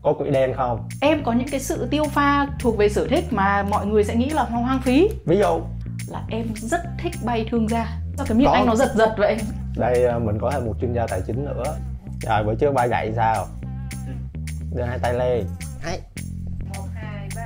Có quỹ đen không? Em có những cái sự tiêu pha thuộc về sở thích mà mọi người sẽ nghĩ là hoang phí. Ví dụ là em rất thích bay thương gia. Sao cái miệng anh nó giật giật vậy? Đây mình có thêm một chuyên gia tài chính nữa. Rồi bữa trước bay gậy sao? Đưa hai tay lên. 1, 2, 3.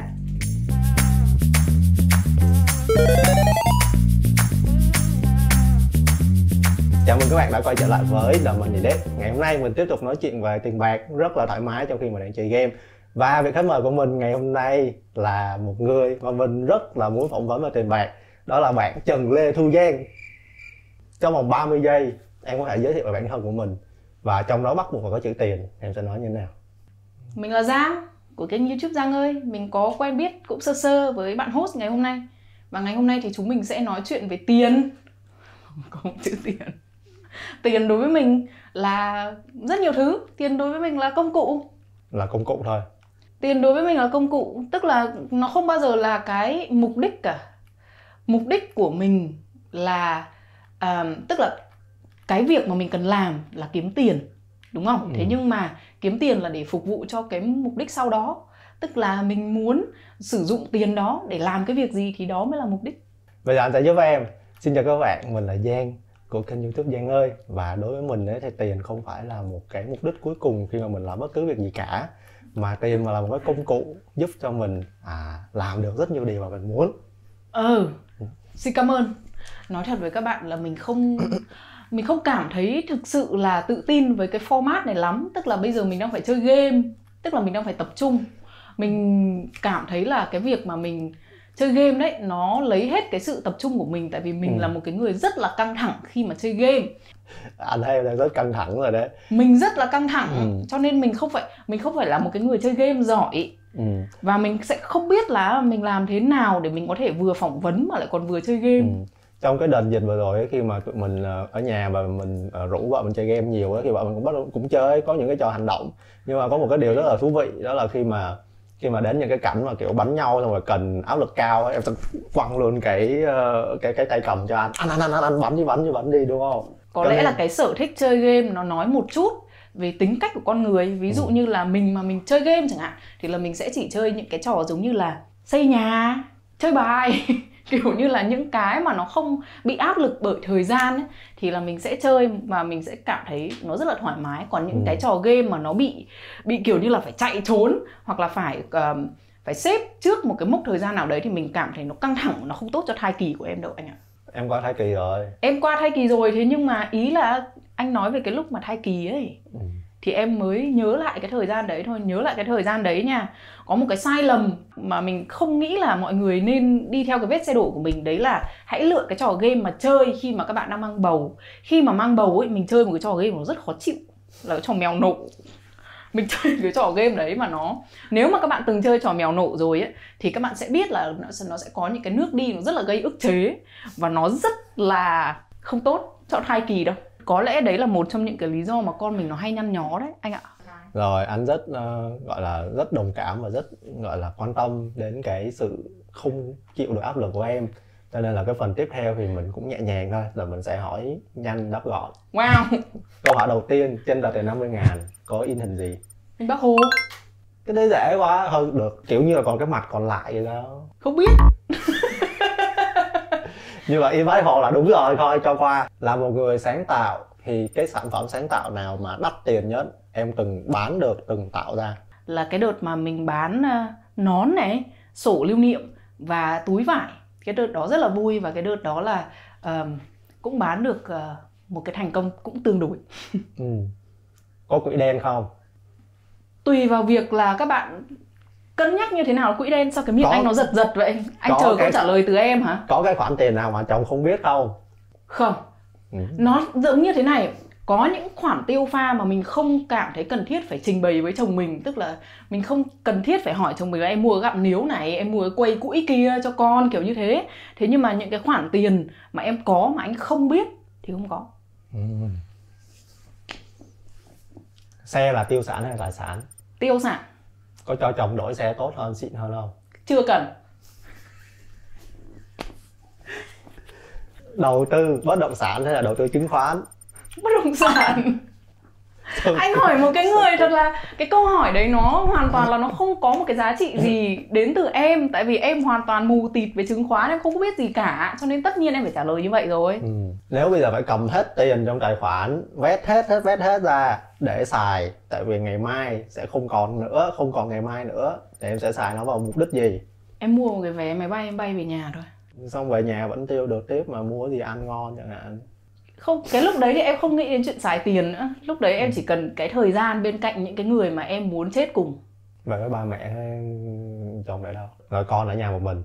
Chào mừng các bạn đã quay trở lại với The Money Desk. Ngày hôm nay mình tiếp tục nói chuyện về tiền bạc rất là thoải mái trong khi mà đang chơi game. Và vị khách mời của mình ngày hôm nay là một người mà mình rất là muốn phỏng vấn về tiền bạc. Đó là bạn Trần Lê Thu Giang. Trong vòng 30 giây em có thể giới thiệu về bản thân của mình, và trong đó bắt buộc phải có chữ tiền. Em sẽ nói như thế nào? Mình là Giang của kênh YouTube Giang ơi. Mình có quen biết cũng sơ sơ với bạn host ngày hôm nay. Và ngày hôm nay thì chúng mình sẽ nói chuyện về tiền. Có một chữ tiền. Tiền đối với mình là rất nhiều thứ. Tiền đối với mình là công cụ. Là công cụ thôi. Tiền đối với mình là công cụ. Tức là nó không bao giờ là cái mục đích cả. Mục đích của mình là tức là cái việc mà mình cần làm là kiếm tiền, đúng không? Thế nhưng mà kiếm tiền là để phục vụ cho cái mục đích sau đó. Tức là mình muốn sử dụng tiền đó để làm cái việc gì thì đó mới là mục đích. Bây giờ anh sẽ giúp em. Xin chào các bạn, mình là Giang của kênh YouTube Giang ơi. Và đối với mình thì tiền không phải là một cái mục đích cuối cùng khi mà mình làm bất cứ việc gì cả, mà tiền mà là một cái công cụ giúp cho mình làm được rất nhiều điều mà mình muốn. Xin cảm ơn. Nói thật với các bạn là mình không cảm thấy thực sự là tự tin với cái format này lắm. Tức là bây giờ mình đang phải chơi game, tức là mình đang phải tập trung. Mình cảm thấy là cái việc mà mình chơi game đấy, nó lấy hết cái sự tập trung của mình. Tại vì mình là một cái người rất là căng thẳng khi mà chơi game. Anh thấy em đang rất căng thẳng rồi đấy. Mình rất là căng thẳng, cho nên mình không phải là một cái người chơi game giỏi. Và mình sẽ không biết là mình làm thế nào để mình có thể vừa phỏng vấn mà lại còn vừa chơi game. Trong cái đợt dịch vừa rồi ấy, khi mà tụi mình ở nhà và mình rủ vợ mình chơi game nhiều ấy, thì vợ mình cũng chơi, có những cái trò hành động. Nhưng mà có một cái điều rất là thú vị, đó là khi mà đến những cái cảnh mà kiểu bắn nhau xong rồi cần áp lực cao ấy, em sẽ quăng luôn cái tay cầm cho anh bắn đi, đúng không? Có lẽ là cái sở thích chơi game nó nói một chút về tính cách của con người. Ví dụ như là mình chơi game chẳng hạn, thì là mình sẽ chỉ chơi những cái trò giống như là xây nhà, chơi bài kiểu như là những cái mà nó không bị áp lực bởi thời gian ấy, thì là mình sẽ chơi và mình sẽ cảm thấy nó rất là thoải mái. Còn những cái trò game mà nó bị kiểu như là phải chạy trốn hoặc là phải xếp trước một cái mốc thời gian nào đấy, thì mình cảm thấy nó căng thẳng, nó không tốt cho thai kỳ của em đâu anh ạ. Em qua thai kỳ rồi. Em qua thai kỳ rồi, thế nhưng mà ý là anh nói về cái lúc mà thai kỳ ấy, thì em mới nhớ lại cái thời gian đấy thôi. Nhớ lại cái thời gian đấy nha, có một cái sai lầm mà mình không nghĩ là mọi người nên đi theo cái vết xe đổ của mình. Đấy là hãy lựa cái trò game mà chơi khi mà các bạn đang mang bầu. Khi mà mang bầu ấy, mình chơi một cái trò game nó rất khó chịu, là cái trò mèo nổ. Mình chơi cái trò game đấy mà nếu mà các bạn từng chơi trò mèo nổ rồi ấy, thì các bạn sẽ biết là nó sẽ có những cái nước đi nó rất là gây ức chế, và nó rất là không tốt cho thai kỳ đâu. Có lẽ đấy là một trong những cái lý do mà con mình nó hay nhăn nhó đấy anh ạ. Rồi anh rất gọi là rất đồng cảm và rất gọi là quan tâm đến cái sự không chịu được áp lực của em. Cho nên là cái phần tiếp theo thì mình cũng nhẹ nhàng thôi, là mình sẽ hỏi nhanh đáp gọn. Wow. Câu hỏi đầu tiên, trên tờ tiền 50.000 có in hình gì? Anh Bác Hồ. Cái đấy dễ quá, thôi được, kiểu như là còn cái mặt còn lại vậy đó. Không biết. Như vậy in Bác Hồ là đúng rồi, thôi cho qua. Là một người sáng tạo thì cái sản phẩm sáng tạo nào mà đắt tiền nhất em từng bán được, từng tạo ra? Là cái đợt mà mình bán nón này, sổ lưu niệm và túi vải. Cái đợt đó rất là vui, và cái đợt đó là cũng bán được một cái thành công cũng tương đối. Có quỹ đen không? Tùy vào việc là các bạn cân nhắc như thế nào là quỹ đen. Sao cái miệng anh nó giật giật vậy? Anh chờ câu trả lời từ em hả? Có cái khoản tiền nào mà chồng không biết không? Không. Nó giống như thế này. Có những khoản tiêu pha mà mình không cảm thấy cần thiết phải trình bày với chồng mình. Tức là mình không cần thiết phải hỏi chồng mình là em mua gạo níu này, em mua cái quây cũi kia cho con, kiểu như thế. Thế nhưng mà những cái khoản tiền mà em có mà anh không biết thì không có. Xe là tiêu sản hay là tài sản? Tiêu sản. Có cho chồng đổi xe tốt hơn, xịn hơn không? Chưa cần. Đầu tư bất động sản hay là đầu tư chứng khoán? Bất động sản. Anh hỏi một cái người thật là cái câu hỏi đấy nó hoàn toàn là nó không có một cái giá trị gì đến từ em. Tại vì em hoàn toàn mù tịt về chứng khoán, em không có biết gì cả. Cho nên tất nhiên em phải trả lời như vậy rồi. Nếu bây giờ phải cầm hết tiền trong tài khoản, vét hết ra để xài, tại vì ngày mai sẽ không còn nữa, không còn ngày mai nữa, thì em sẽ xài nó vào mục đích gì? Em mua một cái vé máy bay em bay về nhà thôi. Xong về nhà vẫn tiêu được tiếp mà, mua gì ăn ngon chẳng hạn. Không, cái lúc đấy thì em không nghĩ đến chuyện xài tiền nữa. Lúc đấy em chỉ cần cái thời gian bên cạnh những cái người mà em muốn chết cùng. Về với ba mẹ chồng để đâu? Rồi con ở nhà một mình.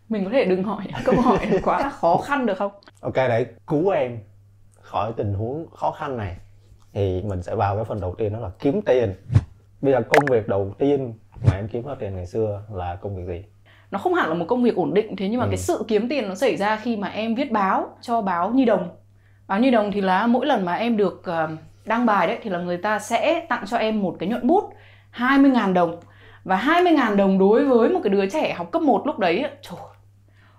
Mình có thể đừng hỏi câu hỏi quá là khó khăn được không? Ok, để cứu em khỏi tình huống khó khăn này thì mình sẽ vào cái phần đầu tiên, đó là kiếm tiền. Bây giờ công việc đầu tiên mà em kiếm hết tiền ngày xưa là công việc gì? Nó không hẳn là một công việc ổn định, thế nhưng mà cái sự kiếm tiền nó xảy ra khi mà em viết báo cho báo Nhi Đồng. Báo Nhi Đồng thì là mỗi lần mà em được đăng bài đấy thì là người ta sẽ tặng cho em một cái nhuận bút 20.000 đồng. Và 20.000 đồng đối với một cái đứa trẻ học cấp 1 lúc đấy, trời,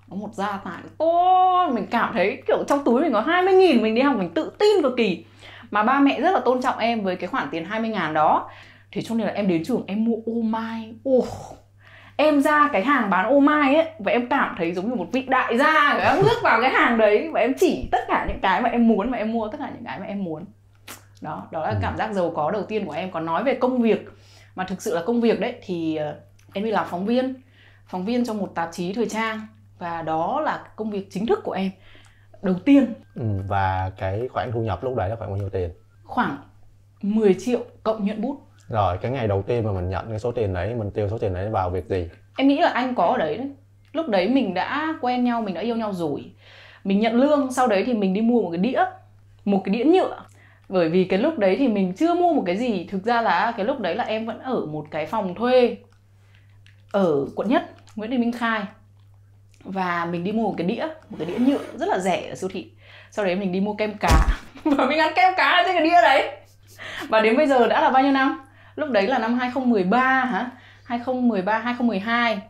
nó một gia tài to. Mình cảm thấy kiểu trong túi mình có 20.000, mình đi học mình tự tin cực kỳ. Mà ba mẹ rất là tôn trọng em với cái khoản tiền 20.000 đó. Thế cho nên là em đến trường em mua ô mai. Em ra cái hàng bán ô mai ấy, và em cảm thấy giống như một vị đại gia. Em bước vào cái hàng đấy và em chỉ tất cả những cái mà em muốn, và em mua tất cả những cái mà em muốn. Đó là cảm giác giàu có đầu tiên của em. Còn nói về công việc, mà thực sự là công việc đấy, thì em đi làm phóng viên cho một tạp chí thời trang. Và đó là công việc chính thức của em đầu tiên. Và cái khoản thu nhập lúc đấy là khoảng bao nhiêu tiền? Khoảng 10 triệu cộng nhuận bút. Rồi cái ngày đầu tiên mà mình nhận cái số tiền đấy, mình tiêu số tiền đấy vào việc gì? Em nghĩ là anh có ở đấy. Lúc đấy mình đã quen nhau, mình đã yêu nhau rồi. Mình nhận lương, sau đấy thì mình đi mua một cái đĩa nhựa. Bởi vì cái lúc đấy thì mình chưa mua một cái gì. Thực ra là cái lúc đấy là em vẫn ở một cái phòng thuê ở quận Nhất, Nguyễn Thị Minh Khai. Và mình đi mua một cái đĩa nhựa rất là rẻ ở siêu thị. Sau đấy mình đi mua kem cá và mình ăn kem cá trên cái đĩa đấy. Và đến bây giờ đã là bao nhiêu năm? Lúc đấy là năm 2013 hả? 2013, 2012.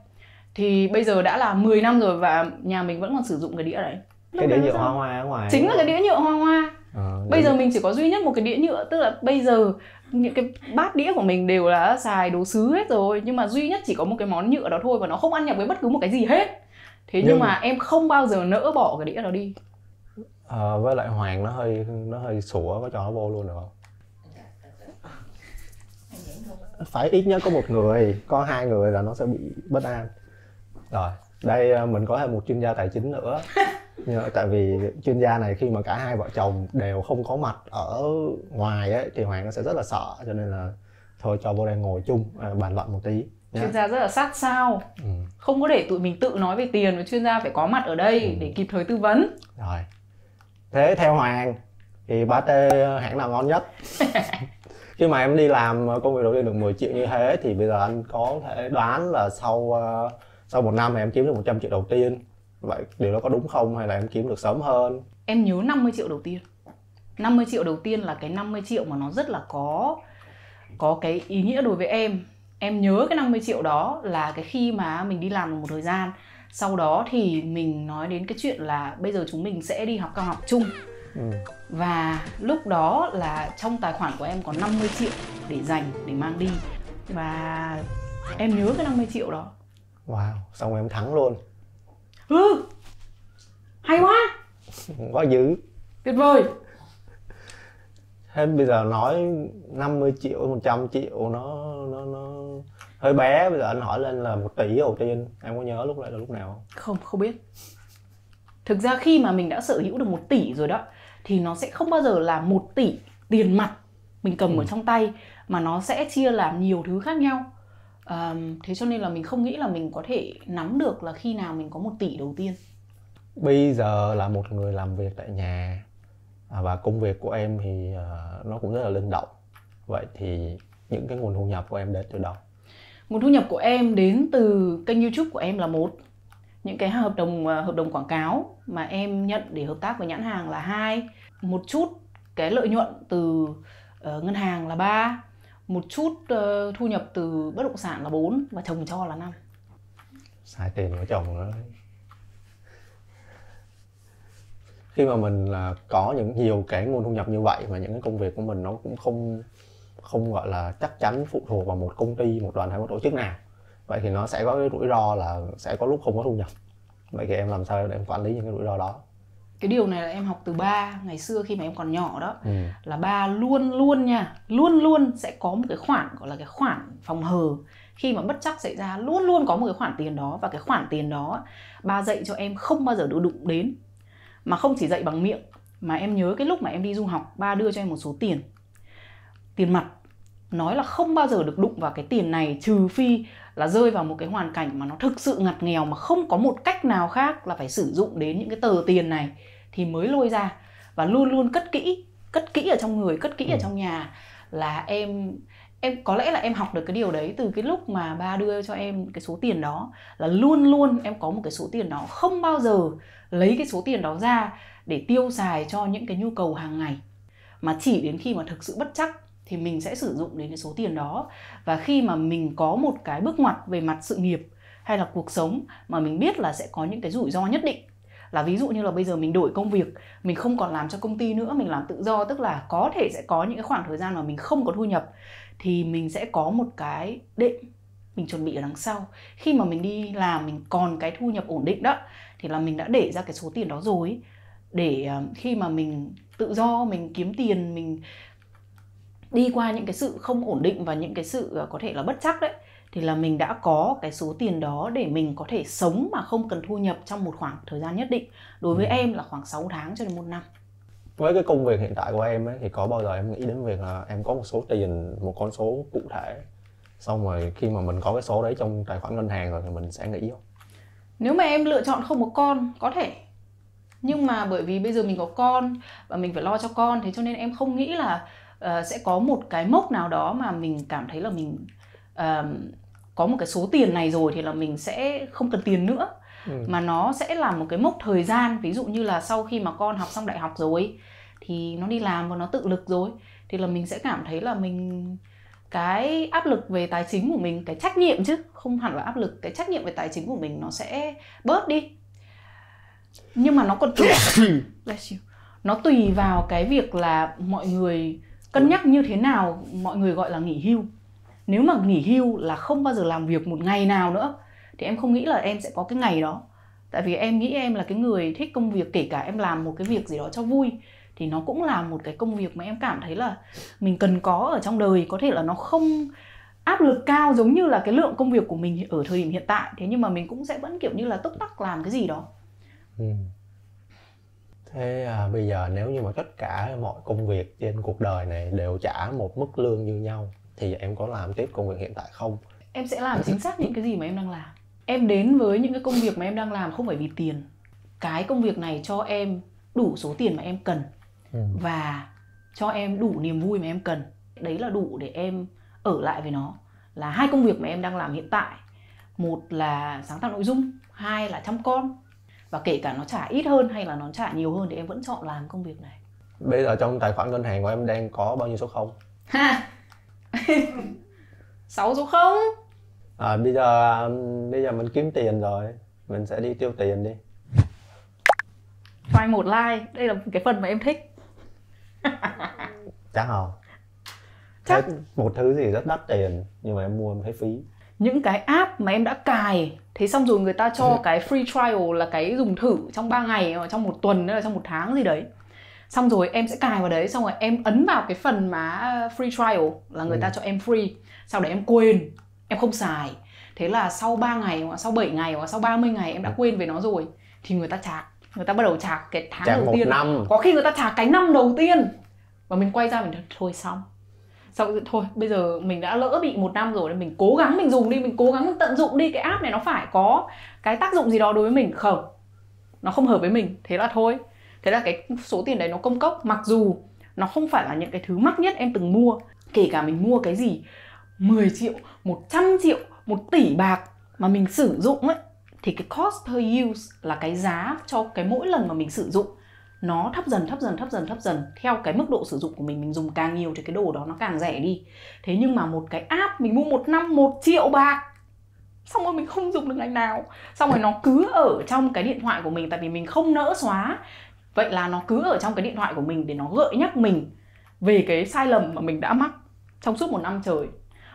Thì bây giờ đã là 10 năm rồi và nhà mình vẫn còn sử dụng cái đĩa đấy. Cái đĩa nhựa hoa hoa ở ngoài. Chính là cái đĩa nhựa hoa hoa. Bây giờ mình chỉ có duy nhất một cái đĩa nhựa. Tức là bây giờ những cái bát đĩa của mình đều là xài đồ sứ hết rồi. Nhưng mà duy nhất chỉ có một cái món nhựa đó thôi. Và nó không ăn nhập với bất cứ một cái gì hết. Thế nhưng mà em không bao giờ nỡ bỏ cái đĩa đó đi. Với lại Hoàng nó hơi sủa, có cho nó vô luôn được không? Phải ít nhất có một người, có hai người là nó sẽ bị bất an. Rồi, đây mình có thêm một chuyên gia tài chính nữa. Tại vì chuyên gia này khi mà cả hai vợ chồng đều không có mặt ở ngoài ấy, thì Hoàng nó sẽ rất là sợ, cho nên là thôi cho vô đây ngồi chung bàn luận một tí. Chuyên gia rất là sát sao. Không có để tụi mình tự nói về tiền, và chuyên gia phải có mặt ở đây để kịp thời tư vấn. Rồi, thế theo Hoàng thì pate hãng nào ngon nhất? Khi mà em đi làm công việc đầu tiên được 10 triệu như thế thì bây giờ anh có thể đoán là sau một năm em kiếm được 100 triệu đầu tiên. Vậy điều đó có đúng không, hay là em kiếm được sớm hơn? Em nhớ 50 triệu đầu tiên. 50 triệu đầu tiên là cái 50 triệu mà nó rất là có cái ý nghĩa đối với em. Em nhớ cái 50 triệu đó là cái khi mà mình đi làm một thời gian. Sau đó thì mình nói đến cái chuyện là bây giờ chúng mình sẽ đi học cao học chung. Và lúc đó là trong tài khoản của em có 50 triệu để dành, để mang đi. Và em nhớ cái 50 triệu đó. Wow, xong em thắng luôn. Hay quá. Quá dữ. Tuyệt vời. Thế bây giờ nói 50 triệu, 100 triệu nó hơi bé. Bây giờ anh hỏi lên là 1 tỷ đầu tiên, em có nhớ lúc đấy là lúc nào không? Không biết. Thực ra khi mà mình đã sở hữu được 1 tỷ rồi đó, thì nó sẽ không bao giờ là 1 tỷ tiền mặt mình cầm ở trong tay, mà nó sẽ chia làm nhiều thứ khác nhau. Thế cho nên là mình không nghĩ là mình có thể nắm được là khi nào mình có 1 tỷ đầu tiên. Bây giờ là một người làm việc tại nhà, và công việc của em thì nó cũng rất là linh động. Vậy thì những cái nguồn thu nhập của em đến từ đâu? Nguồn thu nhập của em đến từ kênh YouTube của em là một. Những cái hợp đồng quảng cáo mà em nhận để hợp tác với nhãn hàng là 2. Một chút cái lợi nhuận từ ngân hàng là 3. Một chút thu nhập từ bất động sản là 4. Và chồng cho là 5. Xài tiền của chồng nữa. khi mà mình có nhiều cái nguồn thu nhập như vậy mà những cái công việc của mình nó cũng không gọi là chắc chắn phụ thuộc vào một công ty, một đoàn hay một tổ chức nào, vậy thì nó sẽ có cái rủi ro là sẽ có lúc không có thu nhập. Vậy thì em làm sao để em quản lý những cái rủi ro đó? Cái điều này là em học từ ba ngày xưa khi mà em còn nhỏ đó. Là ba luôn luôn sẽ có một cái khoản gọi là cái khoản phòng hờ. Khi mà bất trắc xảy ra luôn luôn có một cái khoản tiền đó, và cái khoản tiền đó ba dạy cho em không bao giờ được đụng đến. Mà không chỉ dạy bằng miệng, mà em nhớ cái lúc mà em đi du học, ba đưa cho em một số tiền mặt, nói là không bao giờ được đụng vào cái tiền này, trừ phi là rơi vào một cái hoàn cảnh mà nó thực sự ngặt nghèo mà không có một cách nào khác là phải sử dụng đến những cái tờ tiền này thì mới lôi ra. Và luôn luôn cất kỹ ở trong người, cất kỹ ở trong nhà. Là em có lẽ là em học được cái điều đấy từ cái lúc mà ba đưa cho em cái số tiền đó, là luôn luôn em có một cái số tiền đó, không bao giờ lấy cái số tiền đó ra để tiêu xài cho những cái nhu cầu hàng ngày, mà chỉ đến khi mà thực sự bất trắc thì mình sẽ sử dụng đến cái số tiền đó. Và khi mà mình có một cái bước ngoặt về mặt sự nghiệp hay là cuộc sống mà mình biết là sẽ có những cái rủi ro nhất định, là ví dụ như là bây giờ mình đổi công việc, mình không còn làm cho công ty nữa, mình làm tự do, tức là có thể sẽ có những cái khoảng thời gian mà mình không có thu nhập, thì mình sẽ có một cái đệm mình chuẩn bị ở đằng sau. Khi mà mình đi làm mình còn cái thu nhập ổn định đó, thì là mình đã để ra cái số tiền đó rồi, để khi mà mình tự do, mình kiếm tiền, mình đi qua những cái sự không ổn định và những cái sự có thể là bất trắc đấy, thì là mình đã có cái số tiền đó để mình có thể sống mà không cần thu nhập trong một khoảng thời gian nhất định. Đối với em là khoảng 6 tháng cho đến 1 năm. Với cái công việc hiện tại của em ấy, thì có bao giờ em nghĩ đến việc là em có một số tiền, một con số cụ thể, xong rồi khi mà mình có cái số đấy trong tài khoản ngân hàng rồi thì mình sẽ nghĩ không? Nếu mà em lựa chọn không có con, có thể. Nhưng mà bởi vì bây giờ mình có con và mình phải lo cho con, thế cho nên em không nghĩ là sẽ có một cái mốc nào đó mà mình cảm thấy là mình có một cái số tiền này rồi thì là mình sẽ không cần tiền nữa. Mà nó sẽ là một cái mốc thời gian. Ví dụ như là sau khi mà con học xong đại học rồi thì nó đi làm và nó tự lực rồi, thì là mình sẽ cảm thấy là mình, cái áp lực về tài chính của mình, cái trách nhiệm chứ không hẳn là áp lực, cái trách nhiệm về tài chính của mình nó sẽ bớt đi. Nhưng mà nó còn nó tùy vào cái việc là mọi người cân nhắc như thế nào. Mọi người gọi là nghỉ hưu. Nếu mà nghỉ hưu là không bao giờ làm việc một ngày nào nữa thì em không nghĩ là em sẽ có cái ngày đó. Tại vì em nghĩ em là cái người thích công việc, kể cả em làm một cái việc gì đó cho vui thì nó cũng là một cái công việc mà em cảm thấy là mình cần có ở trong đời. Có thể là nó không áp lực cao giống như là cái lượng công việc của mình ở thời điểm hiện tại, thế nhưng mà mình cũng sẽ vẫn kiểu như là túc tắc làm cái gì đó. Thế bây giờ nếu như mà tất cả mọi công việc trên cuộc đời này đều trả một mức lương như nhau thì em có làm tiếp công việc hiện tại không? Em sẽ làm chính xác những cái gì mà em đang làm. Em đến với những cái công việc mà em đang làm không phải vì tiền. Cái công việc này cho em đủ số tiền mà em cần và cho em đủ niềm vui mà em cần. Đấy là đủ để em ở lại với nó. Là 2 công việc mà em đang làm hiện tại. Một là sáng tạo nội dung, 2 là chăm con. Và kể cả nó trả ít hơn hay là nó trả nhiều hơn thì em vẫn chọn làm công việc này. Bây giờ trong tài khoản ngân hàng của em đang có bao nhiêu số không? 6 số không. Bây giờ mình kiếm tiền rồi, mình sẽ đi tiêu tiền đi. Cho anh một like, đây là cái phần mà em thích. Chắc không? Chắc. Thế một thứ gì rất đắt tiền nhưng mà em mua em thấy phí. Những cái app mà em đã cài, thế xong rồi người ta cho cái free trial là cái dùng thử trong 3 ngày, trong 1 tuần hay là trong 1 tháng gì đấy. Xong rồi em sẽ cài vào đấy, xong rồi em ấn vào cái phần mà free trial là người ta cho em free. Sau đấy em quên, em không xài. Thế là sau 3 ngày, hoặc sau 7 ngày, hoặc sau 30 ngày em đã quên về nó rồi thì người ta chạc. Người ta bắt đầu chạc cái tháng đầu tiên. Năm. Có khi người ta chạc cái năm đầu tiên. Và mình quay ra mình thôi xong. Thôi bây giờ mình đã lỡ bị 1 năm rồi, mình cố gắng mình dùng đi, mình cố gắng mình tận dụng đi. Cái app này nó phải có cái tác dụng gì đó đối với mình. Không, nó không hợp với mình, thế là thôi. Thế là cái số tiền đấy nó công cốc. Mặc dù nó không phải là những cái thứ mắc nhất em từng mua. Kể cả mình mua cái gì 10 triệu, 100 triệu, 1 tỷ bạc mà mình sử dụng ấy, thì cái cost per use là cái giá cho cái mỗi lần mà mình sử dụng nó thấp dần theo cái mức độ sử dụng của mình. Mình dùng càng nhiều thì cái đồ đó nó càng rẻ đi. Thế nhưng mà một cái app mình mua 1 năm 1 triệu bạc, xong rồi mình không dùng được ngày nào, xong rồi nó cứ ở trong cái điện thoại của mình, tại vì mình không nỡ xóa. Vậy là nó cứ ở trong cái điện thoại của mình để nó gợi nhắc mình về cái sai lầm mà mình đã mắc trong suốt 1 năm trời.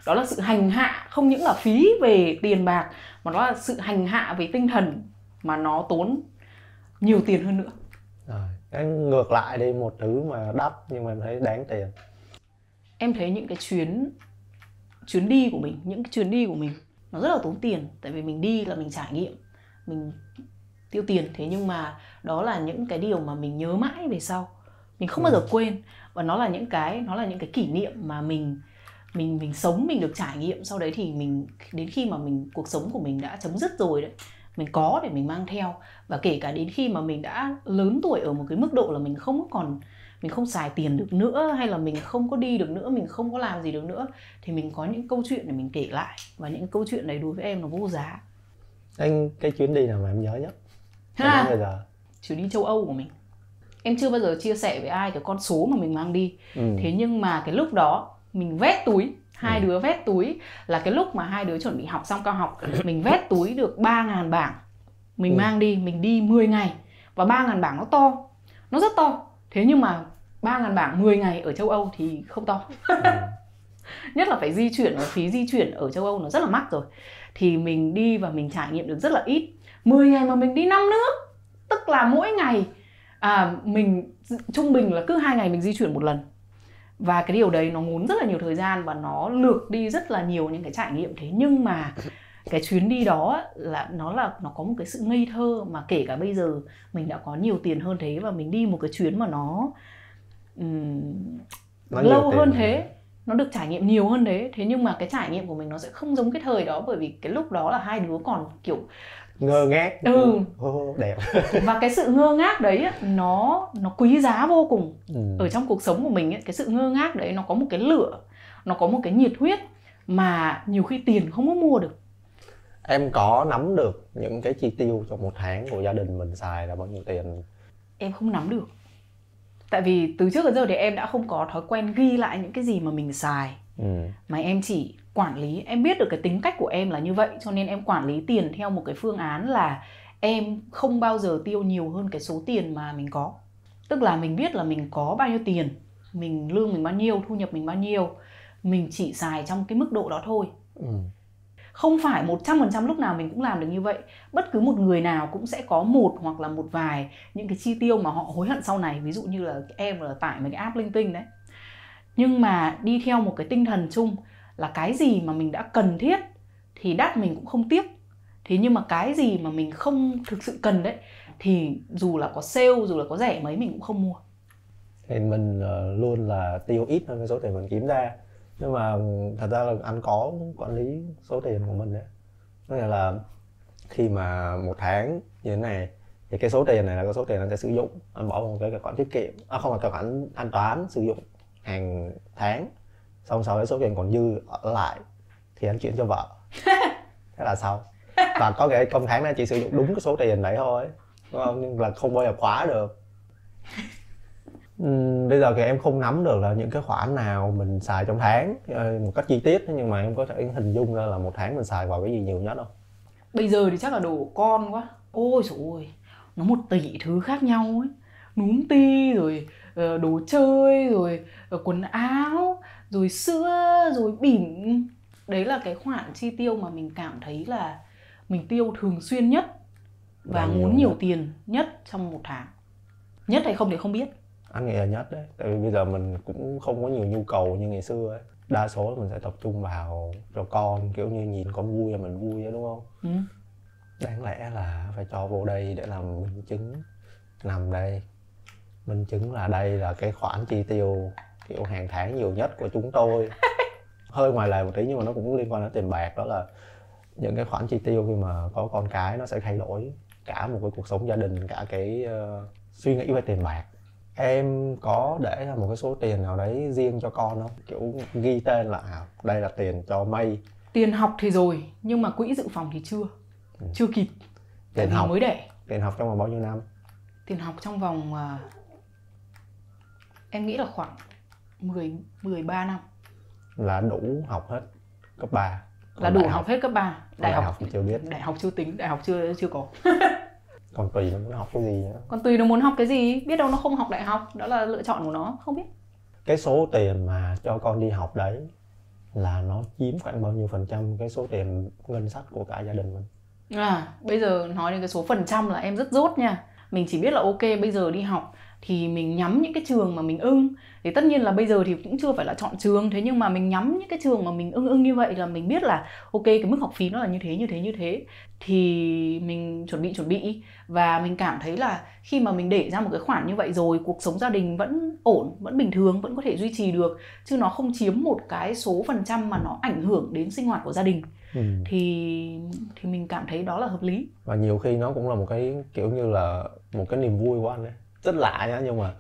Đó là sự hành hạ, không những là phí về tiền bạc, mà nó là sự hành hạ về tinh thần, mà nó tốn nhiều tiền hơn nữa. Cái ngược lại đi, một thứ mà đắt nhưng mà em thấy đáng tiền. Em thấy những cái chuyến đi của mình, những cái chuyến đi của mình nó rất là tốn tiền. Tại vì mình đi là mình trải nghiệm, mình tiêu tiền. Thế nhưng mà đó là những cái điều mà mình nhớ mãi về sau, mình không bao giờ quên. Và nó là những cái kỷ niệm mà mình sống, mình được trải nghiệm. Sau đấy thì mình đến khi mà cuộc sống của mình đã chấm dứt rồi đấy, mình có để mình mang theo. Và kể cả đến khi mà mình đã lớn tuổi ở một cái mức độ là mình không xài tiền được nữa, hay là mình không có đi được nữa, mình không có làm gì được nữa, thì mình có những câu chuyện để mình kể lại. Và những câu chuyện đấy đối với em nó vô giá. Cái chuyến đi nào mà em nhớ nhất đến bây giờ? Chuyến đi châu Âu của mình. Em chưa bao giờ chia sẻ với ai cái con số mà mình mang đi. Thế nhưng mà cái lúc đó mình vét túi, hai đứa vét túi, là cái lúc mà hai đứa chuẩn bị học xong cao học. Mình vét túi được 3.000 bảng. Mình mang đi, mình đi 10 ngày. Và 3.000 bảng nó to, nó rất to. Thế nhưng mà 3.000 bảng 10 ngày ở châu Âu thì không to. Nhất là phải di chuyển, và phí di chuyển ở châu Âu nó rất là mắc rồi. Thì mình đi và mình trải nghiệm được rất là ít. 10 ngày mà mình đi 5 nước. Tức là mỗi ngày mình trung bình là cứ 2 ngày mình di chuyển một lần. Và cái điều đấy nó ngốn rất là nhiều thời gian, và nó lược đi rất là nhiều những cái trải nghiệm. Thế nhưng mà cái chuyến đi đó là nó có một cái sự ngây thơ, mà kể cả bây giờ mình đã có nhiều tiền hơn thế, và mình đi một cái chuyến mà nó lâu hơn thế, nó được trải nghiệm nhiều hơn thế. Thế nhưng mà cái trải nghiệm của mình nó sẽ không giống cái thời đó, bởi vì cái lúc đó là hai đứa còn kiểu ngơ ngác. Đẹp. Và cái sự ngơ ngác đấy nó quý giá vô cùng. Ở trong cuộc sống của mình ấy, cái sự ngơ ngác đấy nó có một cái lửa, nó có một cái nhiệt huyết mà nhiều khi tiền không có mua được. Em có nắm được những cái chi tiêu trong 1 tháng của gia đình mình xài là bao nhiêu tiền? Em không nắm được. Tại vì từ trước đến giờ thì em đã không có thói quen ghi lại những cái gì mà mình xài. Mà em chỉ quản lý. Em biết được cái tính cách của em là như vậy, cho nên em quản lý tiền theo một cái phương án là em không bao giờ tiêu nhiều hơn cái số tiền mà mình có. Tức là mình biết là mình có bao nhiêu tiền, lương mình bao nhiêu, thu nhập mình bao nhiêu, mình chỉ xài trong cái mức độ đó thôi. Không phải 100% lúc nào mình cũng làm được như vậy. Bất cứ một người nào cũng sẽ có một hoặc là một vài những cái chi tiêu mà họ hối hận sau này. Ví dụ như là em là tải mấy cái app linh tinh đấy. Nhưng mà đi theo một cái tinh thần chung là cái gì mà mình đã cần thiết thì đắt mình cũng không tiếc. Thế nhưng mà cái gì mà mình không thực sự cần đấy thì dù là có sale, dù là có rẻ mấy mình cũng không mua. Thì mình luôn là tiêu ít hơn cái số tiền mình kiếm ra. Nhưng mà thật ra là anh có quản lý số tiền của mình đấy. Tức là khi mà 1 tháng như thế này thì cái số tiền này là cái số tiền anh sẽ sử dụng. Anh bỏ vào một cái tài khoản tiết kiệm, không là tài khoản thanh toán sử dụng hàng tháng. Xong sau đấy số tiền còn dư ở lại thì anh chuyển cho vợ. Thế là xong. Và có cái công tháng này chỉ sử dụng đúng cái số tiền đấy thôi, đúng không? Nhưng là không bao giờ khóa được. Bây giờ thì em không nắm được là những cái khoản nào mình xài trong tháng một cách chi tiết, nhưng mà em có thể hình dung ra là 1 tháng mình xài vào cái gì nhiều nhất không? Bây giờ thì chắc là đồ con quá. Ôi dồi ôi, nó 1 tỷ thứ khác nhau ấy. Núm ti, rồi đồ chơi, rồi quần áo, rồi sữa, rồi bỉm. Đấy là cái khoản chi tiêu mà mình cảm thấy là mình tiêu thường xuyên nhất và ngốn nhiều tiền nhất trong 1 tháng. Nhất hay không thì không biết. Anh nghĩ là nhất đấy, tại vì bây giờ mình cũng không có nhiều nhu cầu như ngày xưa ấy. Đa số mình sẽ tập trung vào cho con, kiểu như nhìn con vui là mình vui ấy, đúng không? Đáng lẽ là phải cho vô đây để làm minh chứng, nằm đây minh chứng là đây là cái khoản chi tiêu kiểu hàng tháng nhiều nhất của chúng tôi. Hơi ngoài lề một tí nhưng mà nó cũng liên quan đến tiền bạc, đó là những cái khoản chi tiêu khi mà có con cái nó sẽ thay đổi cả một cái cuộc sống gia đình, cả cái suy nghĩ về tiền bạc. Em có để ra một cái số tiền nào đấy riêng cho con không? Kiểu ghi tên là đây là tiền cho May. Tiền học thì rồi, nhưng mà quỹ dự phòng thì chưa kịp. Tiền học mới đẻ. Tiền học trong vòng bao nhiêu năm? Tiền học trong vòng em nghĩ là khoảng 13 năm. Là đủ học hết cấp 3. Là đủ học hết cấp 3. Đại học thì chưa biết. Đại học chưa tính, đại học chưa có. Còn tùy nó muốn học cái gì nữa. Còn tùy nó muốn học cái gì, biết đâu nó không học đại học, đó là lựa chọn của nó, không biết. Cái số tiền mà cho con đi học đấy là nó chiếm khoảng bao nhiêu phần trăm cái số tiền ngân sách của cả gia đình mình? Bây giờ nói đến cái số phần trăm là em rất dốt nha. Mình chỉ biết là ok, bây giờ đi học thì mình nhắm những cái trường mà mình ưng. Thì tất nhiên là bây giờ thì cũng chưa phải là chọn trường, thế nhưng mà mình nhắm những cái trường mà mình ưng như vậy là mình biết là ok, cái mức học phí nó là như thế. Thì mình chuẩn bị và mình cảm thấy là khi mà mình để ra một cái khoản như vậy rồi, cuộc sống gia đình vẫn ổn, vẫn bình thường, vẫn có thể duy trì được, chứ nó không chiếm một cái số phần trăm mà nó ảnh hưởng đến sinh hoạt của gia đình. Thì mình cảm thấy đó là hợp lý. Và nhiều khi nó cũng là một cái kiểu như là một cái niềm vui của anh ấy. Rất lạ nhá, nhưng mà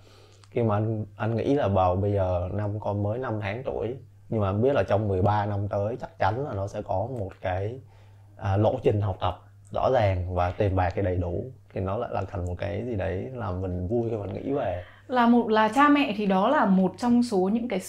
khi mà anh nghĩ là bầu bây giờ con mới 5 tháng tuổi, nhưng mà anh biết là trong 13 năm tới chắc chắn là nó sẽ có một cái lộ trình học tập rõ ràng và tiền bạc thì đầy đủ, thì nó lại là thành một cái gì đấy làm mình vui khi mình nghĩ về. Là cha mẹ thì đó là một trong số những cái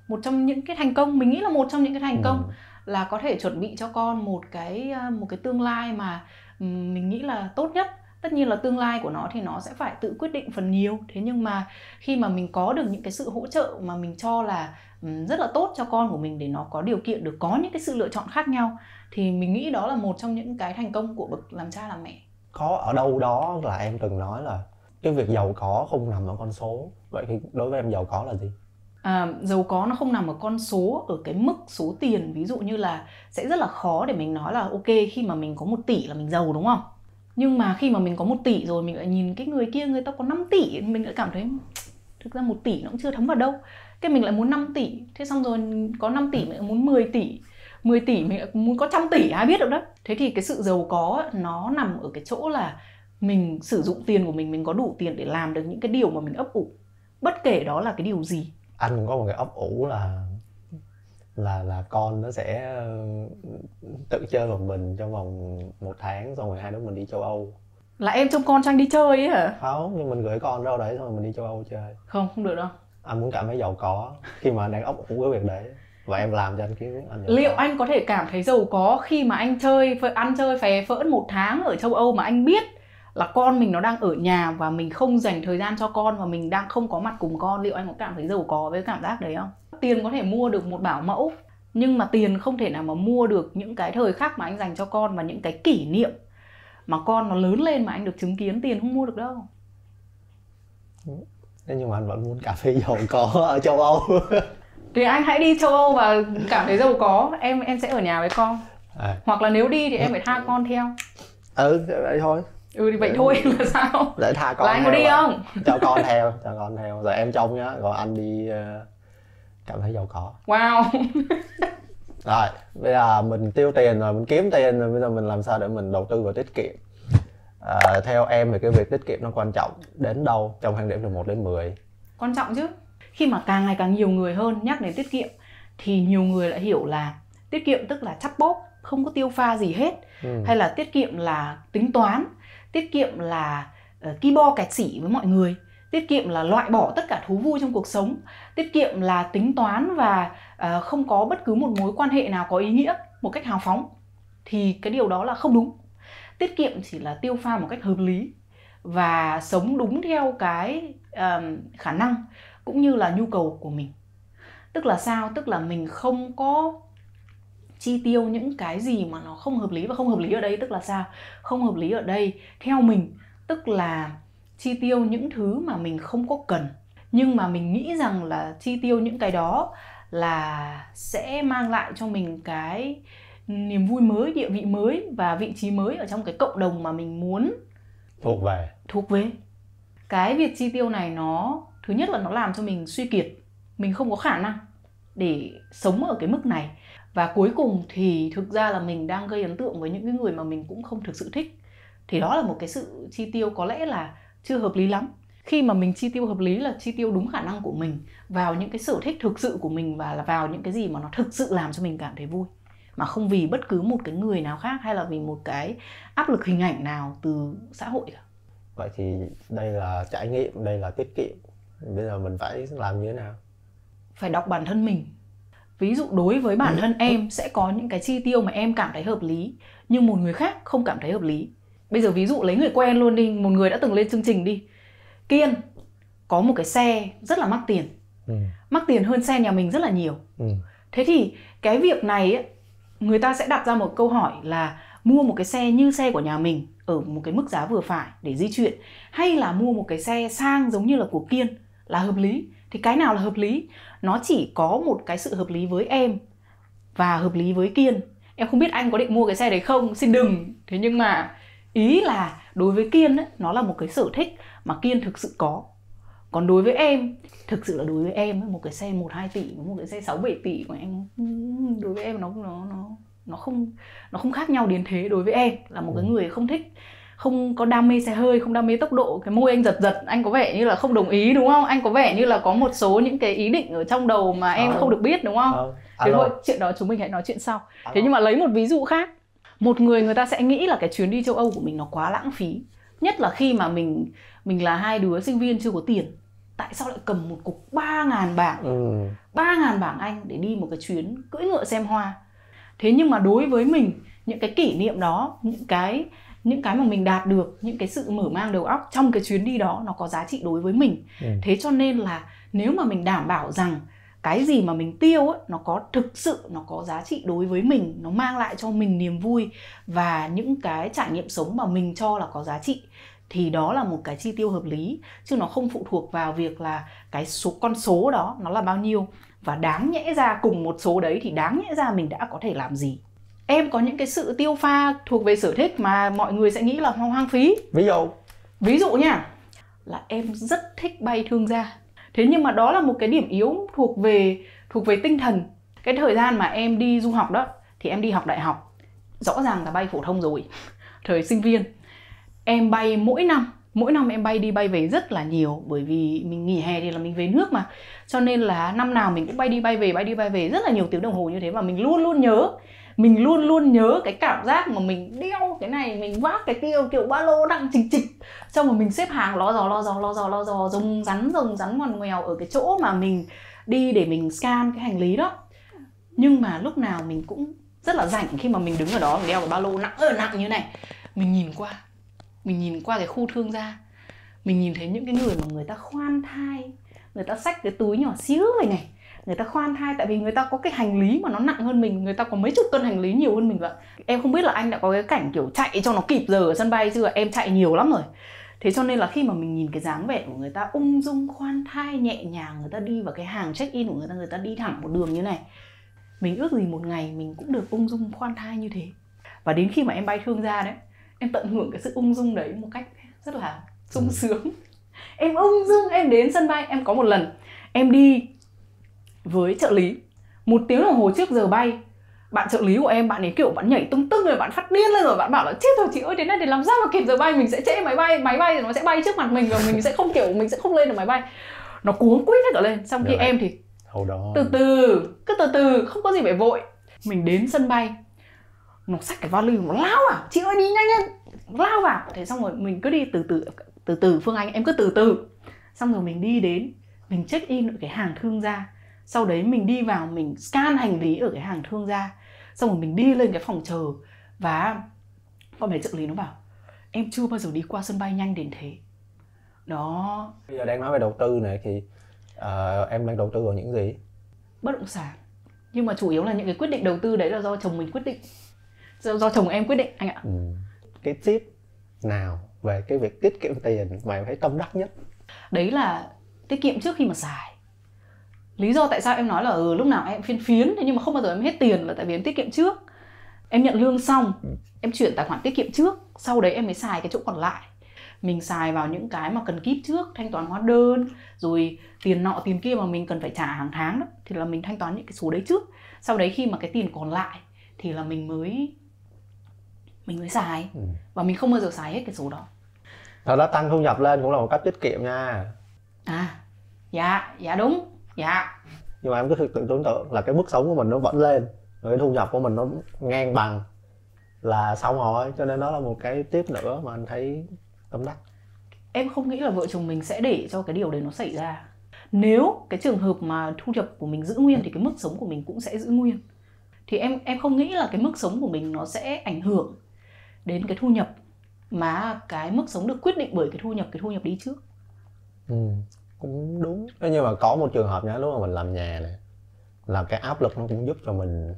một trong những cái thành công, mình nghĩ là một trong những cái thành công là có thể chuẩn bị cho con một cái tương lai mà mình nghĩ là tốt nhất. Tất nhiên là tương lai của nó thì nó sẽ phải tự quyết định phần nhiều. Thế nhưng mà khi mà mình có được những cái sự hỗ trợ mà mình cho là rất là tốt cho con của mình để nó có điều kiện được có những cái sự lựa chọn khác nhau, thì mình nghĩ đó là một trong những cái thành công của bậc làm cha làm mẹ. Có ở đâu đó là em từng nói là cái việc giàu có không nằm ở con số. Vậy thì đối với em giàu có là gì? Giàu có nó không nằm ở con số, ở cái mức số tiền. Ví dụ như là sẽ rất là khó để mình nói là ok, khi mà mình có 1 tỷ là mình giàu, đúng không? Nhưng mà khi mà mình có 1 tỷ rồi, mình lại nhìn cái người kia, người ta có 5 tỷ, mình lại cảm thấy thực ra 1 tỷ nó cũng chưa thấm vào đâu. Cái mình lại muốn 5 tỷ, thế xong rồi có 5 tỷ mình lại muốn 10 tỷ, 10 tỷ mình lại muốn có 100 tỷ, ai biết được đó. Thế thì cái sự giàu có nó nằm ở cái chỗ là mình sử dụng tiền của mình có đủ tiền để làm được những cái điều mà mình ấp ủ, bất kể đó là cái điều gì. Anh cũng có một cái ấp ủ là con nó sẽ tự chơi một mình trong vòng 1 tháng, xong rồi hai đứa mình đi châu Âu. Là em trông con cho anh đi chơi ấy hả? Không, nhưng mình gửi con ra đấy xong rồi mình đi châu Âu chơi. Không được đâu. Anh muốn cảm thấy giàu có khi mà anh đang ấp ủ cái việc đấy, và em làm cho anh cái anh liệu có. Anh có thể cảm thấy giàu có khi mà anh ăn chơi phè phỡn 1 tháng ở châu Âu mà anh biết là con mình nó đang ở nhà và mình không dành thời gian cho con và mình đang không có mặt cùng con? Liệu anh có cảm thấy giàu có với cảm giác đấy không? Tiền có thể mua được một bảo mẫu, nhưng mà tiền không thể nào mà mua được những cái thời khắc mà anh dành cho con và những cái kỷ niệm mà con nó lớn lên mà anh được chứng kiến. Tiền không mua được đâu. Thế nhưng mà anh vẫn muốn cảm thấy giàu có ở châu Âu. Thì anh hãy đi châu Âu và cảm thấy giàu có. Em sẽ ở nhà với con. Hoặc là nếu đi thì em phải tha con theo. Vậy thôi. Thì vậy thôi là sao? Để tha con. Là anh có đi không? Cho con theo. Rồi em trông nhá, rồi anh đi cảm thấy giàu có. Wow. Rồi, bây giờ mình tiêu tiền rồi, mình kiếm tiền rồi, bây giờ mình làm sao để mình đầu tư vào tiết kiệm? Theo em thì cái việc tiết kiệm nó quan trọng đến đâu trong thang điểm từ 1 đến 10? Quan trọng chứ. Khi mà càng ngày càng nhiều người hơn nhắc đến tiết kiệm thì nhiều người lại hiểu là tiết kiệm tức là chắt bóp, không có tiêu pha gì hết. Hay là tiết kiệm là tính toán, tiết kiệm là ki bo kẹt xỉ với mọi người, tiết kiệm là loại bỏ tất cả thú vui trong cuộc sống, tiết kiệm là tính toán và không có bất cứ một mối quan hệ nào có ý nghĩa một cách hào phóng. Thì cái điều đó là không đúng. Tiết kiệm chỉ là tiêu pha một cách hợp lý và sống đúng theo cái khả năng cũng như là nhu cầu của mình. Tức là sao? Tức là mình không có chi tiêu những cái gì mà nó không hợp lý. Và không hợp lý ở đây tức là sao? Không hợp lý ở đây theo mình tức là chi tiêu những thứ mà mình không có cần, nhưng mà mình nghĩ rằng là chi tiêu những cái đó là sẽ mang lại cho mình cái niềm vui mới, địa vị mới và vị trí mới ở trong cái cộng đồng mà mình muốn thuộc về. Cái việc chi tiêu này nó, thứ nhất là nó làm cho mình suy kiệt, mình không có khả năng để sống ở cái mức này. Và cuối cùng thì thực ra là mình đang gây ấn tượng với những cái người mà mình cũng không thực sự thích. Thì đó là một cái sự chi tiêu có lẽ là chưa hợp lý lắm. Khi mà mình chi tiêu hợp lý là chi tiêu đúng khả năng của mình vào những cái sở thích thực sự của mình và là vào những cái gì mà nó thực sự làm cho mình cảm thấy vui, mà không vì bất cứ một cái người nào khác hay là vì một cái áp lực hình ảnh nào từ xã hội cả. Vậy thì đây là trải nghiệm, đây là tiết kiệm. Bây giờ mình phải làm như thế nào? Phải đọc bản thân mình. Ví dụ đối với bản thân em sẽ có những cái chi tiêu mà em cảm thấy hợp lý, nhưng một người khác không cảm thấy hợp lý. Bây giờ ví dụ lấy người quen luôn đi, một người đã từng lên chương trình đi. Kiên có một cái xe rất là mắc tiền, mắc tiền hơn xe nhà mình rất là nhiều. Thế thì cái việc này ấy, người ta sẽ đặt ra một câu hỏi là mua một cái xe như xe của nhà mình ở một cái mức giá vừa phải để di chuyển, hay là mua một cái xe sang giống như là của Kiên là hợp lý. Thì cái nào là hợp lý? Nó chỉ có một cái sự hợp lý với em và hợp lý với Kiên. Em không biết anh có định mua cái xe đấy không, xin đừng. Thế nhưng mà ý là đối với Kiên ấy, nó là một cái sở thích mà Kiên thực sự có. Còn đối với em, thực sự là đối với em một cái xe 1-2 tỷ, một cái xe 6-7 tỷ của em, đối với em nó không khác nhau đến thế. Đối với em là một cái người không thích, không có đam mê xe hơi, không đam mê tốc độ. Cái môi anh giật giật, anh có vẻ như là không đồng ý đúng không? Anh có vẻ như là có một số những cái ý định ở trong đầu mà em không được biết đúng không? Thế thôi, chuyện đó chúng mình hãy nói chuyện sau. Thế nhưng mà lấy một ví dụ khác. Một người ta sẽ nghĩ là cái chuyến đi châu Âu của mình nó quá lãng phí. Nhất là khi mà mình là hai đứa sinh viên chưa có tiền. Tại sao lại cầm một cục 3.000 bảng 3.000 bảng Anh để đi một cái chuyến cưỡi ngựa xem hoa. Thế nhưng mà đối với mình, những cái kỷ niệm đó, những cái mà mình đạt được, những cái sự mở mang đầu óc trong cái chuyến đi đó nó có giá trị đối với mình. Thế cho nên là nếu mà mình đảm bảo rằng cái gì mà mình tiêu ấy, nó có thực sự nó có giá trị đối với mình, nó mang lại cho mình niềm vui và những cái trải nghiệm sống mà mình cho là có giá trị, thì đó là một cái chi tiêu hợp lý, chứ nó không phụ thuộc vào việc là cái con số đó nó là bao nhiêu. Và đáng nhẽ ra cùng một số đấy thì đáng nhẽ ra mình đã có thể làm gì. Em có những cái sự tiêu pha thuộc về sở thích mà mọi người sẽ nghĩ là hoang phí. Ví dụ nha, là em rất thích bay thương gia. Thế nhưng mà đó là một cái điểm yếu thuộc về tinh thần. Cái thời gian mà em đi du học đó thì em đi học đại học, rõ ràng là bay phổ thông rồi. Thời sinh viên em bay mỗi năm em bay đi bay về rất là nhiều, bởi vì mình nghỉ hè thì là mình về nước mà, cho nên là năm nào mình cũng bay đi bay về rất là nhiều tiếng đồng hồ như thế. Và mình luôn luôn nhớ cái cảm giác mà mình đeo cái này, mình vác cái kia kiểu ba lô nặng chịch chịch, xong rồi mình xếp hàng lo dò rồng rắn ngoằn ngoèo ở cái chỗ mà mình đi để mình scan cái hành lý đó. Nhưng mà lúc nào mình cũng rất là rảnh khi mà mình đứng ở đó, mình đeo cái ba lô nặng như này, mình nhìn qua cái khu thương gia, mình nhìn thấy những cái người mà người ta khoan thai, người ta xách cái túi nhỏ xíu này, người ta khoan thai tại vì người ta có cái hành lý mà nó nặng hơn mình, người ta có mấy chục cân hành lý nhiều hơn mình vậy. Em không biết là anh đã có cái cảnh kiểu chạy cho nó kịp giờ ở sân bay chưa? Em chạy nhiều lắm rồi. Thế cho nên là khi mà mình nhìn cái dáng vẻ của người ta ung dung khoan thai nhẹ nhàng, người ta đi vào cái hàng check in của người ta đi thẳng một đường như này, mình ước gì một ngày mình cũng được ung dung khoan thai như thế. Và đến khi mà em bay thương gia đấy, em tận hưởng cái sự ung dung đấy một cách rất là sung sướng. Em ung dung, em đến sân bay. Em có một lần em đi với trợ lý 1 tiếng đồng hồ trước giờ bay, bạn trợ lý của em, bạn ấy kiểu bạn nhảy tung rồi, bạn phát điên lên rồi, bạn bảo là chết rồi chị ơi, thế này thì làm sao mà kịp giờ bay, mình sẽ trễ máy bay nó sẽ bay trước mặt mình và mình sẽ không lên được máy bay. Nó cuống quýt hết cả lên. Xong khi em thì từ từ, không có gì phải vội. Mình đến sân bay, nó xách cái vali, nó lao vào, chị ơi đi nhanh lên, lao vào. Thế xong rồi mình cứ đi từ từ Phương Anh, em cứ từ từ. Xong rồi mình đi đến, mình check in ở cái hàng thương gia. Sau đấy mình đi vào, mình scan hành lý ở cái hàng thương gia. Xong rồi mình đi lên cái phòng chờ. Và con bé trợ lý nó bảo em chưa bao giờ đi qua sân bay nhanh đến thế. Đó. Bây giờ đang nói về đầu tư này thì em đang đầu tư vào những gì? Bất động sản. Nhưng mà chủ yếu là những cái quyết định đầu tư đấy là do chồng mình quyết định, do chồng em quyết định anh ạ. Cái tip nào về cái việc tiết kiệm tiền mà em thấy tâm đắc nhất? Đấy là tiết kiệm trước khi mà xài. Lý do tại sao em nói là lúc nào em phiên phiến, thế nhưng mà không bao giờ em hết tiền là tại vì em tiết kiệm trước. Em nhận lương xong, em chuyển tài khoản tiết kiệm trước, sau đấy em mới xài cái chỗ còn lại. Mình xài vào những cái mà cần kíp trước, thanh toán hóa đơn, rồi tiền nọ tiền kia mà mình cần phải trả hàng tháng đó, thì là mình thanh toán những cái số đấy trước. Sau đấy khi mà cái tiền còn lại thì là mình mới xài. Và mình không bao giờ xài hết cái số đó. Thật ra tăng thu nhập lên cũng là một cách tiết kiệm nha. Dạ đúng. Dạ. Nhưng mà em cứ tưởng tượng là cái mức sống của mình nó vẫn lên, rồi cái thu nhập của mình nó ngang bằng là xong rồi. Cho nên đó là một cái tip nữa mà anh thấy tâm đắc. Em không nghĩ là vợ chồng mình sẽ để cho cái điều đấy nó xảy ra. Nếu cái trường hợp mà thu nhập của mình giữ nguyên thì cái mức sống của mình cũng sẽ giữ nguyên. Thì em không nghĩ là cái mức sống của mình nó sẽ ảnh hưởng đến cái thu nhập mà cái mức sống được quyết định bởi cái thu nhập đi trước. Cũng đúng. Thế nhưng mà có một trường hợp nhá, lúc mà mình làm nhà này là cái áp lực nó cũng giúp cho mình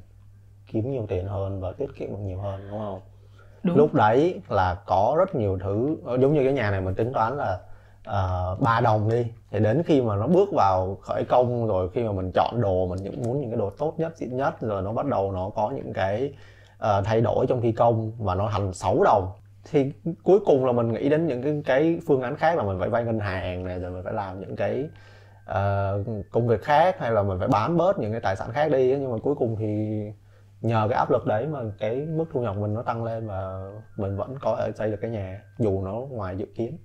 kiếm nhiều tiền hơn và tiết kiệm được nhiều hơn, đúng không? Đúng. Lúc đấy là có rất nhiều thứ, giống như cái nhà này mình tính toán là 3 đồng đi, thì đến khi mà nó bước vào khởi công rồi, khi mà mình chọn đồ, mình muốn những cái đồ tốt nhất, xịn nhất, rồi nó bắt đầu nó có những cái thay đổi trong thi công và nó thành 6 đồng, thì cuối cùng là mình nghĩ đến những cái phương án khác, là mình phải vay ngân hàng này, rồi mình phải làm những cái công việc khác, hay là mình phải bán bớt những cái tài sản khác đi. Nhưng mà cuối cùng thì nhờ cái áp lực đấy mà cái mức thu nhập mình nó tăng lên và mình vẫn có thể xây được cái nhà dù nó ngoài dự kiến.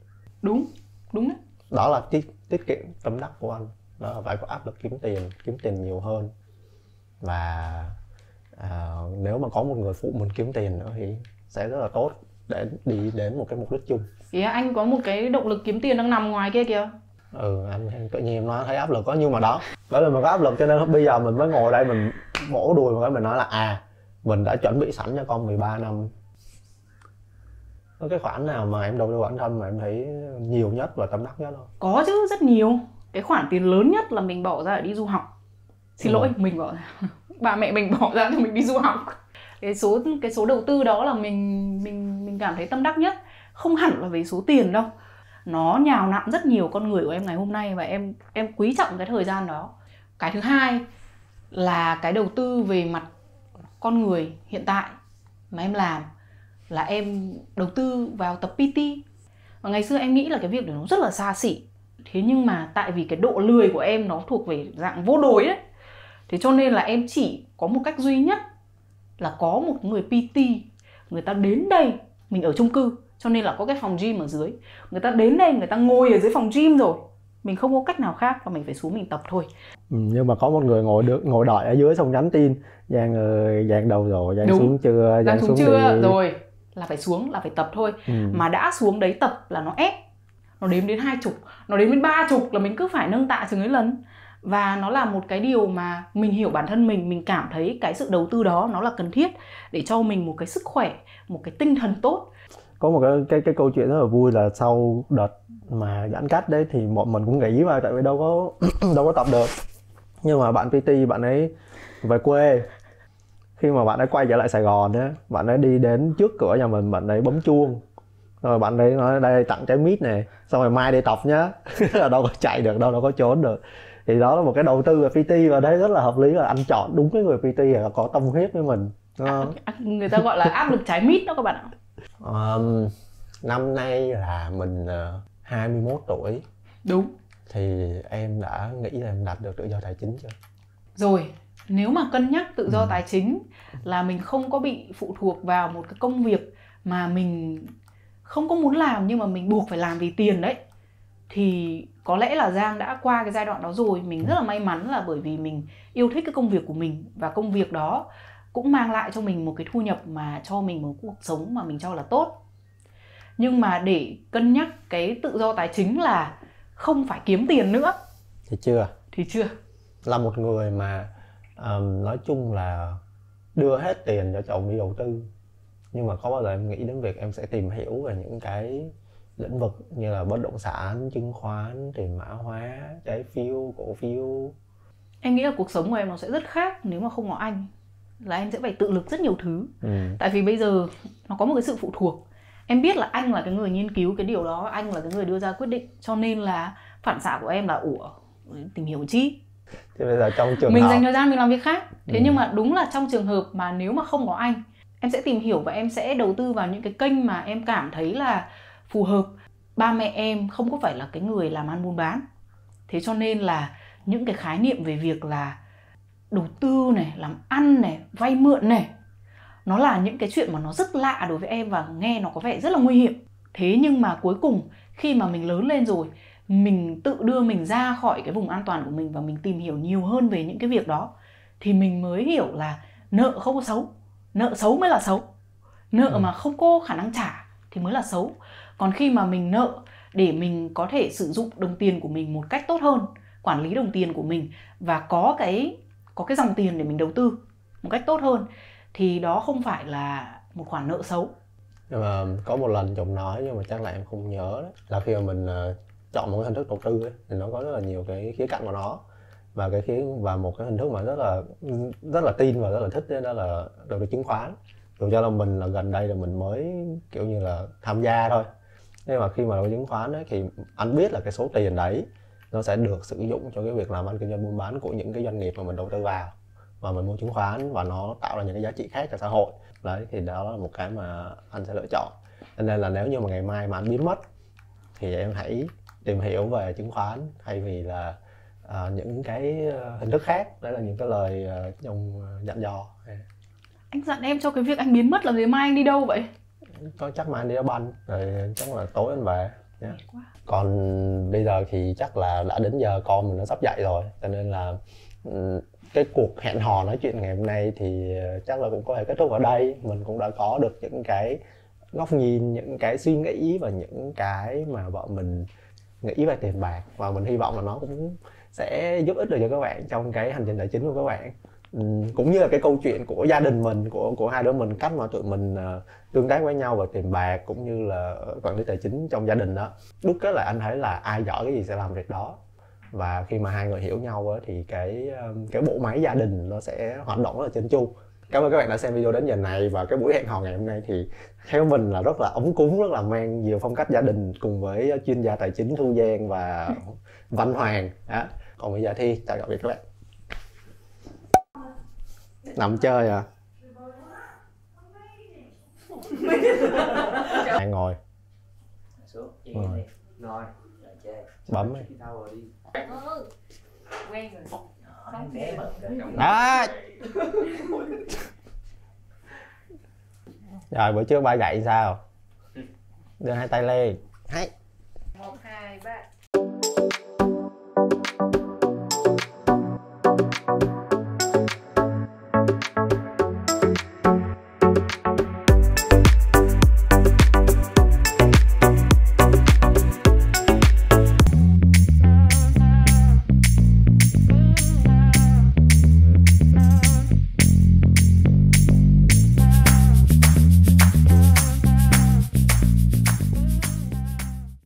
Đúng đấy. Đó là tiết kiệm tâm đắc của anh, đó là phải có áp lực kiếm tiền nhiều hơn. Và nếu mà có một người phụ mình kiếm tiền nữa thì sẽ rất là tốt để đi đến một cái mục đích chung. Anh có một cái động lực kiếm tiền đang nằm ngoài kia kìa. Anh tự nhiên em nói thấy áp lực có, nhưng mà đó, bởi vì mình có áp lực cho nên bây giờ mình mới ngồi đây mình vỗ đùi một cái, mình nói là mình đã chuẩn bị sẵn cho con 13 năm. Có cái khoản nào mà em đầu tư bản thân mà em thấy nhiều nhất và tâm đắc nhất không? Có chứ, rất nhiều. Cái khoản tiền lớn nhất là mình bỏ ra để đi du học. Xin lỗi, mình bỏ ra. Ba mẹ mình bỏ ra cho mình đi du học. Cái số đầu tư đó là mình cảm thấy tâm đắc nhất. Không hẳn là về số tiền đâu. Nó nhào nặn rất nhiều con người của em ngày hôm nay và em quý trọng cái thời gian đó. Cái thứ hai là cái đầu tư về mặt con người hiện tại mà em làm là em đầu tư vào tập PT. Và ngày xưa em nghĩ là cái việc đó nó rất là xa xỉ. Thế nhưng mà tại vì cái độ lười của em nó thuộc về dạng vô đối đấy, thế cho nên là em chỉ có một cách duy nhất là có một người PT, người ta đến đây, mình ở chung cư cho nên là có cái phòng gym ở dưới, người ta đến đây, người ta ngồi ở dưới phòng gym rồi, mình không có cách nào khác và mình phải xuống mình tập thôi. Nhưng mà có một người ngồi đợi ở dưới xong nhắn tin: Giang ơi, Giang đâu rồi, Giang xuống chưa, Giang xuống chưa đi. Rồi là phải xuống, là phải tập thôi. Mà đã xuống đấy tập là nó ép, nó đếm đến 20, nó đếm đến 30 là mình cứ phải nâng tạ chừng ấy lần. Và nó là một cái điều mà mình hiểu bản thân mình cảm thấy cái sự đầu tư đó nó là cần thiết để cho mình một cái sức khỏe, một cái tinh thần tốt. Có một cái câu chuyện rất là vui là sau đợt mà giãn cách đấy thì bọn mình cũng nghỉ mà, tại vì đâu có tập được. Nhưng mà bạn PT bạn ấy về quê, khi mà bạn ấy quay trở lại Sài Gòn á, bạn ấy đi đến trước cửa nhà mình, bạn ấy bấm chuông, rồi bạn ấy nói đây tặng trái mít này, xong rồi mai đi tập nhá. Đâu có chạy được đâu có trốn được. Thì đó là một cái đầu tư về PT và đấy rất là hợp lý, là anh chọn đúng cái người PT là có tâm huyết với mình. Người ta gọi là áp lực trái mít đó các bạn ạ. Năm nay là mình 21 tuổi. Đúng. Thì em đã nghĩ là em đạt được tự do tài chính chưa? Rồi, nếu mà cân nhắc tự do tài chính là mình không có bị phụ thuộc vào một cái công việc mà mình không có muốn làm nhưng mà mình buộc phải làm vì tiền đấy, thì có lẽ là Giang đã qua cái giai đoạn đó rồi. Mình rất là may mắn là bởi vì mình yêu thích cái công việc của mình và công việc đó cũng mang lại cho mình một cái thu nhập mà cho mình một cuộc sống mà mình cho là tốt. Nhưng mà để cân nhắc cái tự do tài chính là không phải kiếm tiền nữa thì chưa. Là một người mà nói chung là đưa hết tiền cho chồng đi đầu tư, nhưng mà có bao giờ em nghĩ đến việc em sẽ tìm hiểu về những cái lĩnh vực như là bất động sản, chứng khoán, tiền mã hóa, trái phiếu, cổ phiếu? Em nghĩ là cuộc sống của em nó sẽ rất khác nếu mà không có anh, là em sẽ phải tự lực rất nhiều thứ. Tại vì bây giờ nó có một cái sự phụ thuộc. Em biết là anh là cái người nghiên cứu cái điều đó, anh là cái người đưa ra quyết định, cho nên là phản xạ của em là tìm hiểu chi. Thì bây giờ trong trường mình hợp dành thời gian mình làm việc khác. Thế nhưng mà đúng là trong trường hợp mà nếu mà không có anh, em sẽ tìm hiểu và em sẽ đầu tư vào những cái kênh mà em cảm thấy là phù hợp. Ba mẹ em không có phải là cái người làm ăn buôn bán, thế cho nên là những cái khái niệm về việc là đầu tư này, làm ăn này, vay mượn này, nó là những cái chuyện mà nó rất lạ đối với em và nghe nó có vẻ rất là nguy hiểm. Thế nhưng mà cuối cùng khi mà mình lớn lên rồi, mình tự đưa mình ra khỏi cái vùng an toàn của mình và mình tìm hiểu nhiều hơn về những cái việc đó, thì mình mới hiểu là nợ không có xấu, nợ xấu mới là xấu. Nợ mà không có khả năng trả thì mới là xấu. Còn khi mà mình nợ để mình có thể sử dụng đồng tiền của mình một cách tốt hơn, quản lý đồng tiền của mình và có cái dòng tiền để mình đầu tư một cách tốt hơn, thì đó không phải là một khoản nợ xấu. Nhưng mà có một lần Trọng nói nhưng mà chắc là em không nhớ đó, là khi mà mình chọn một cái hình thức đầu tư ấy, thì nó có rất là nhiều cái khía cạnh của nó, và một cái hình thức mà rất là tin và rất là thích đấy, đó là đầu tư chứng khoán. Dù cho là mình là gần đây là mình mới kiểu như là tham gia thôi, nhưng mà khi mà đầu tư chứng khoán ấy, thì anh biết là cái số tiền đấy nó sẽ được sử dụng cho cái việc làm ăn kinh doanh buôn bán của những cái doanh nghiệp mà mình đầu tư vào, và mình mua chứng khoán và nó tạo ra những cái giá trị khác cho xã hội. Đấy thì đó là một cái mà anh sẽ lựa chọn. Cho nên là nếu như mà ngày mai mà anh biến mất thì em hãy tìm hiểu về chứng khoán thay vì là những cái hình thức khác. Đấy là những cái lời trong dặn dò. Anh dặn em cho cái việc anh biến mất làm gì, mai anh đi đâu vậy? Có chắc mà anh đi đá banh rồi chắc là tối anh về. Yeah. Còn bây giờ thì chắc là đã đến giờ con mình nó sắp dậy rồi, cho nên là cái cuộc hẹn hò nói chuyện ngày hôm nay thì chắc là cũng có thể kết thúc ở đây. Mình cũng đã có được những cái góc nhìn, những cái suy nghĩ và những cái mà bọn mình nghĩ về tiền bạc, và mình hy vọng là nó cũng sẽ giúp ích được cho các bạn trong cái hành trình tài chính của các bạn. Cũng như là cái câu chuyện của gia đình mình, của hai đứa mình, cách mà tụi mình tương tác với nhau về tiền bạc cũng như là quản lý tài chính trong gia đình đó. Đúc kết lại anh thấy là ai giỏi cái gì sẽ làm việc đó, và khi mà hai người hiểu nhau á, thì cái bộ máy gia đình nó sẽ hoạt động rất là trơn tru. Cảm ơn các bạn đã xem video đến giờ này, và cái buổi hẹn hò ngày hôm nay thì theo mình là rất là ấm cúng, rất là mang nhiều phong cách gia đình cùng với chuyên gia tài chính Thu Giang và Văn Hoàng đó. Còn bây giờ thì chào tạm biệt các bạn. Nằm chơi à? Ai ngồi Ngồi bấm đi. Quen rồi. Đó. Rồi bữa trước ba gậy sao? Đưa hai tay lên. Hay.